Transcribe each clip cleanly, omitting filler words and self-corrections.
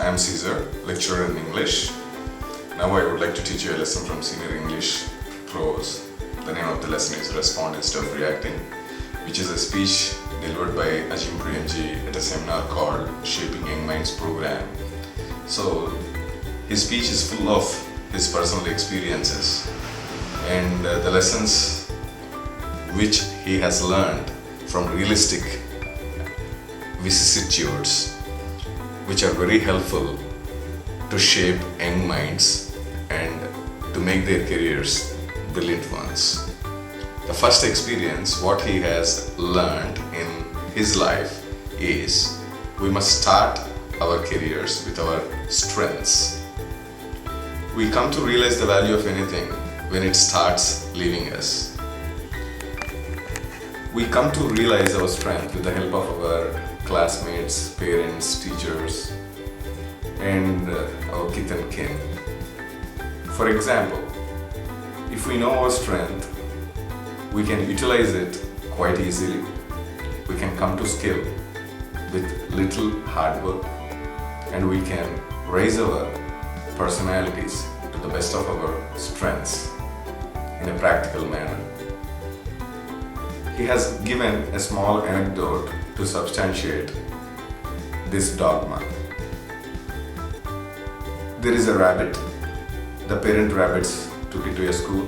I am Caesar, lecturer in English. Now I would like to teach you a lesson from Senior English Prose. The name of the lesson is Respond Instead of Reacting, which is a speech delivered by Azim Premji at a seminar called Shaping Young Minds program. So his speech is full of his personal experiences and the lessons which he has learned from realistic vicissitudes, which are very helpful to shape young minds and to make their careers brilliant ones. The first experience, what he has learned in his life is we must start our careers with our strengths. We come to realize the value of anything when it starts leaving us. We come to realize our strength with the help of our classmates, parents, teachers, and our kith and kin. For example, if we know our strength, we can utilize it quite easily. We can come to skill with little hard work, and we can raise our personalities to the best of our strengths in a practical manner. He has given a small anecdote to substantiate this dogma. There is a rabbit. The parent rabbits took it to a school.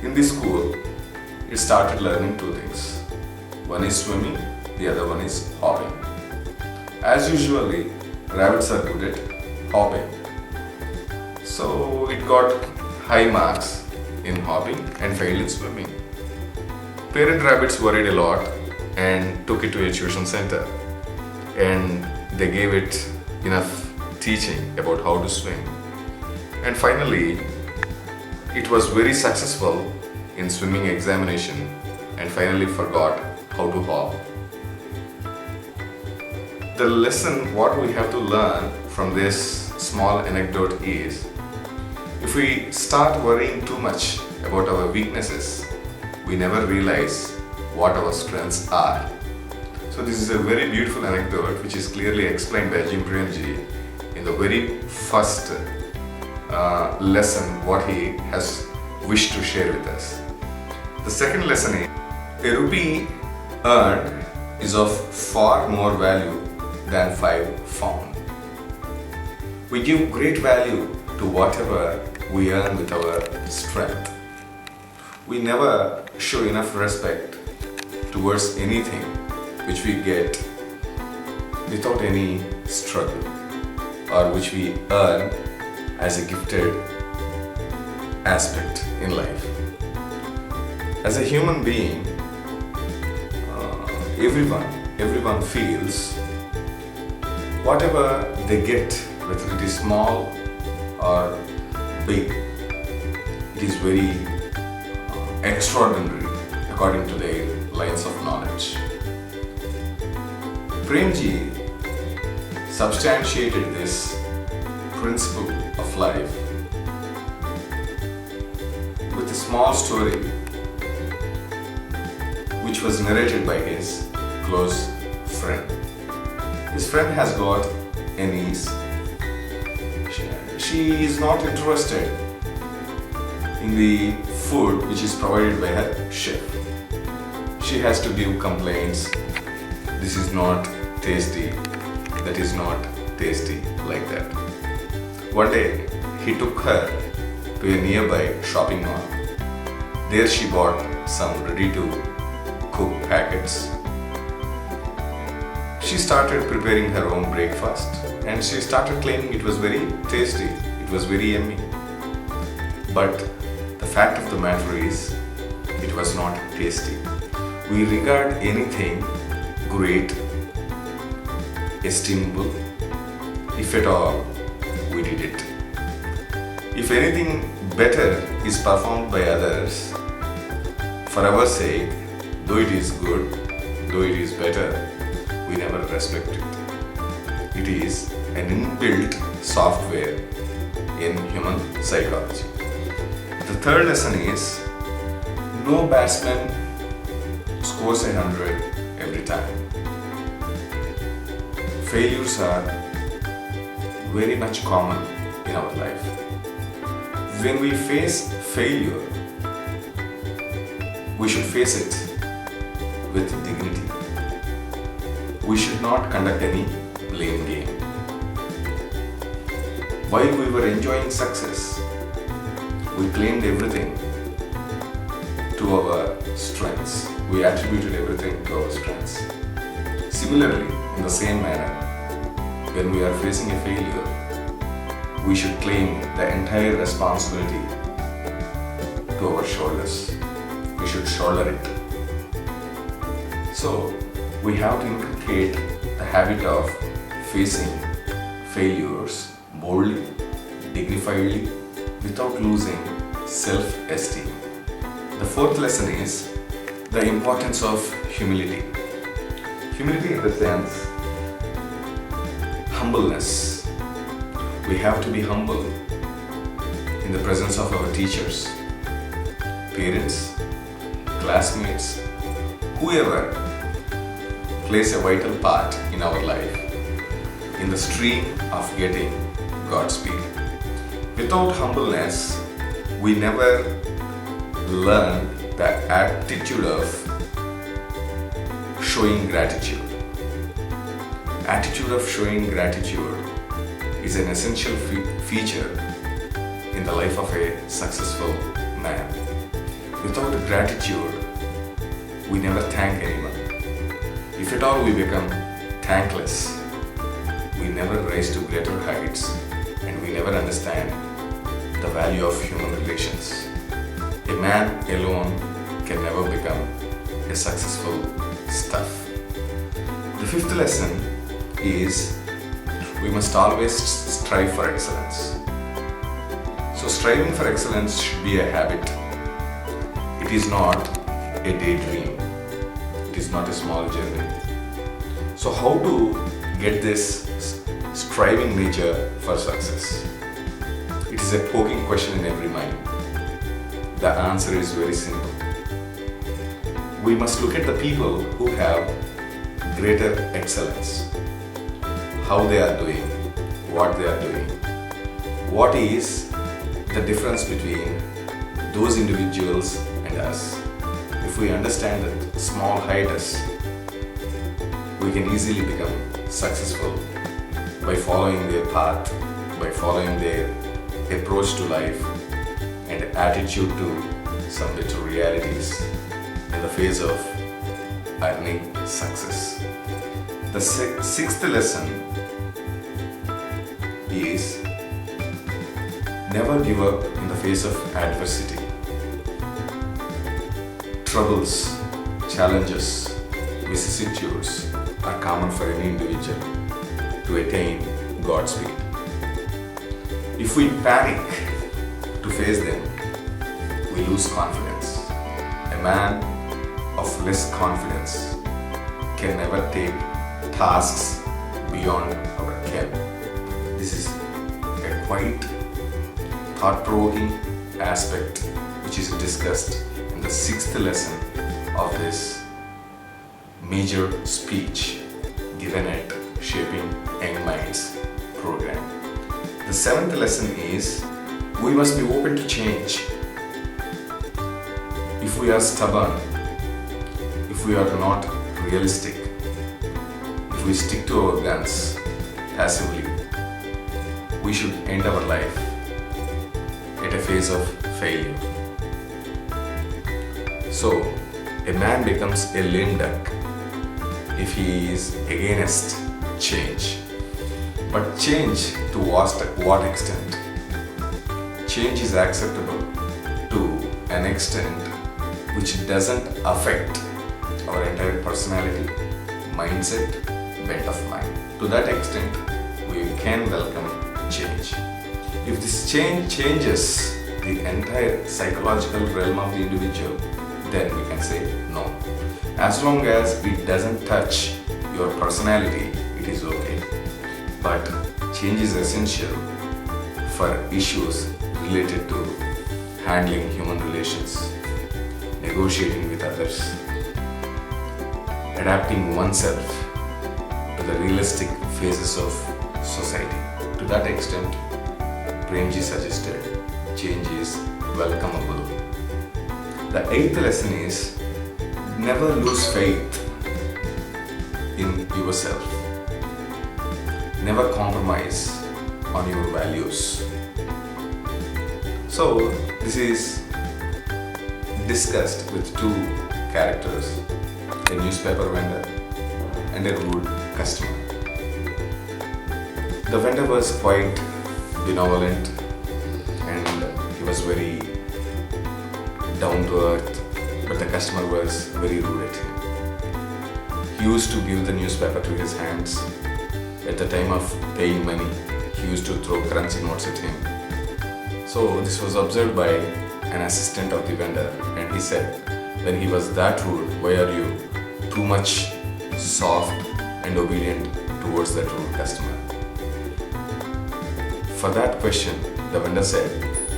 In this school, it started learning two things. One is swimming, the other one is hopping. As usually, rabbits are good at hopping. So it got high marks in hopping and failed in swimming. Parent rabbits worried a lot and took it to a tuition center, and they gave it enough teaching about how to swim. And finally, it was very successful in swimming examination and finally forgot how to hop. The lesson what we have to learn from this small anecdote is, if we start worrying too much about our weaknesses, we never realize what our strengths are. So this is a very beautiful anecdote which is clearly explained by Azim Premji in the very first lesson what he has wished to share with us. The second lesson is, a rupee earned is of far more value than 5 found. We give great value to whatever we earn with our strength. We never show enough respect towards anything which we get without any struggle, or which we earn as a gifted aspect in life. As a human being, everyone feels whatever they get, whether it is small or big, it is very extraordinary according to their lines of knowledge. Premji substantiated this principle of life with a small story which was narrated by his close friend. His friend has got a niece. She is not interested in the food which is provided by her chef. She has to give complaints. This is not tasty, that is not tasty, like that. One day, he took her to a nearby shopping mall. There she bought some ready-to-cook packets. She started preparing her own breakfast and she started claiming it was very tasty, it was very yummy. But the fact of the matter is, it was not tasty. We regard anything great, estimable, if at all we did it. If anything better is performed by others, for our sake, though it is good, though it is better, we never respect it. It is an inbuilt software in human psychology. The third lesson is, no batsman scores 100 every time. failures are very much common in our life. When we face failure, we should face it with dignity. We should not conduct any blame game. While we were enjoying success, we claimed everything to our strengths. We attributed everything to our strengths. Similarly, in the same manner, when we are facing a failure, we should claim the entire responsibility to our shoulders. We should shoulder it. So, we have to inculcate the habit of facing failures boldly, dignifiedly, without losing self-esteem. The fourth lesson is the importance of humility. Humility in the sense, humbleness. We have to be humble in the presence of our teachers, parents, classmates, whoever plays a vital part in our life in the stream of getting Godspeed. Without humbleness, we never learn the attitude of showing gratitude. Attitude of showing gratitude is an essential feature in the life of a successful man. Without gratitude, we never thank anyone. If at all we become thankless, we never rise to greater heights and we never understand the value of human relations. A man alone can never become a successful stuff. The fifth lesson is we must always strive for excellence. So striving for excellence should be a habit. It is not a daydream. It is not a small journey. So how to get this striving nature for success? It is a poking question in every mind. The answer is very simple. We must look at the people who have greater excellence. How they are doing, what they are doing. What is the difference between those individuals and us? If we understand that small hiatus, we can easily become successful by following their path, by following their approach to life and attitude to some little realities in the face of earning success. The sixth lesson is never give up in the face of adversity. Troubles, challenges, vicissitudes are common for any individual to attain Godspeed. If we panic to face them, we lose confidence. A man of less confidence can never take tasks beyond our ken. This is a quite thought-provoking aspect which is discussed in the sixth lesson of this major speech given at Shaping Young Minds program. The seventh lesson is we must be open to change. If we are stubborn, if we are not realistic, if we stick to our guns passively, we should end our life at a phase of failure. So, a man becomes a lame duck if he is against change. But change to what extent? Change is acceptable to an extent which doesn't affect our entire personality, mindset, bent of mind. To that extent, we can welcome change. If this change changes the entire psychological realm of the individual, then we can say no. As long as it doesn't touch your personality, it is okay. But change is essential for issues related to handling human relations, negotiating with others, adapting oneself to the realistic phases of society. To that extent, Premji suggested change is welcomeable. The eighth lesson is never lose faith in yourself. Never compromise on your values. So, this is discussed with two characters, a newspaper vendor and a rude customer. The vendor was quite benevolent and he was very down to earth, but the customer was very rude at him. He used to give the newspaper to his hands. At the time of paying money, he used to throw currency notes at him. So this was observed by an assistant of the vendor, and he said, when he was that rude, why are you too much soft and obedient towards that rude customer? For that question, the vendor said,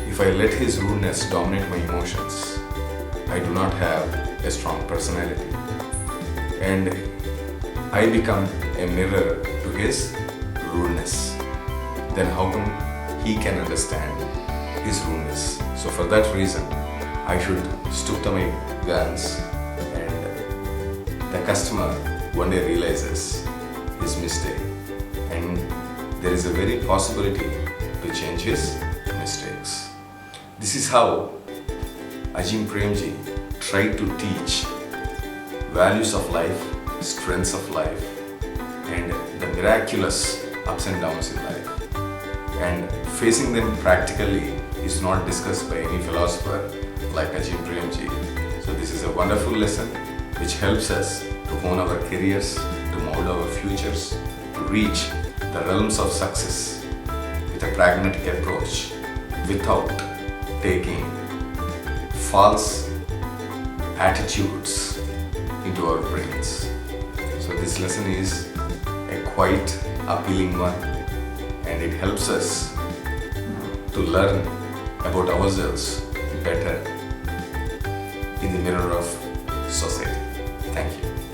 if I let his rudeness dominate my emotions, I do not have a strong personality. And I become a mirror to his rudeness. Then how come he can understand his rudeness? So for that reason, I should stoop to my guns, and the customer one day realizes his mistake, and there is a very possibility to change his mistakes. This is how Azim Premji tried to teach values of life, strengths of life, and the miraculous ups and downs in life. And facing them practically is not discussed by any philosopher like Azim Premji. So this is a wonderful lesson which helps us to hone our careers, to mold our futures, to reach the realms of success with a pragmatic approach without taking false attitudes into our brains. So this lesson is a quite appealing one, and it helps us to learn about ourselves better in the mirror of society. Thank you.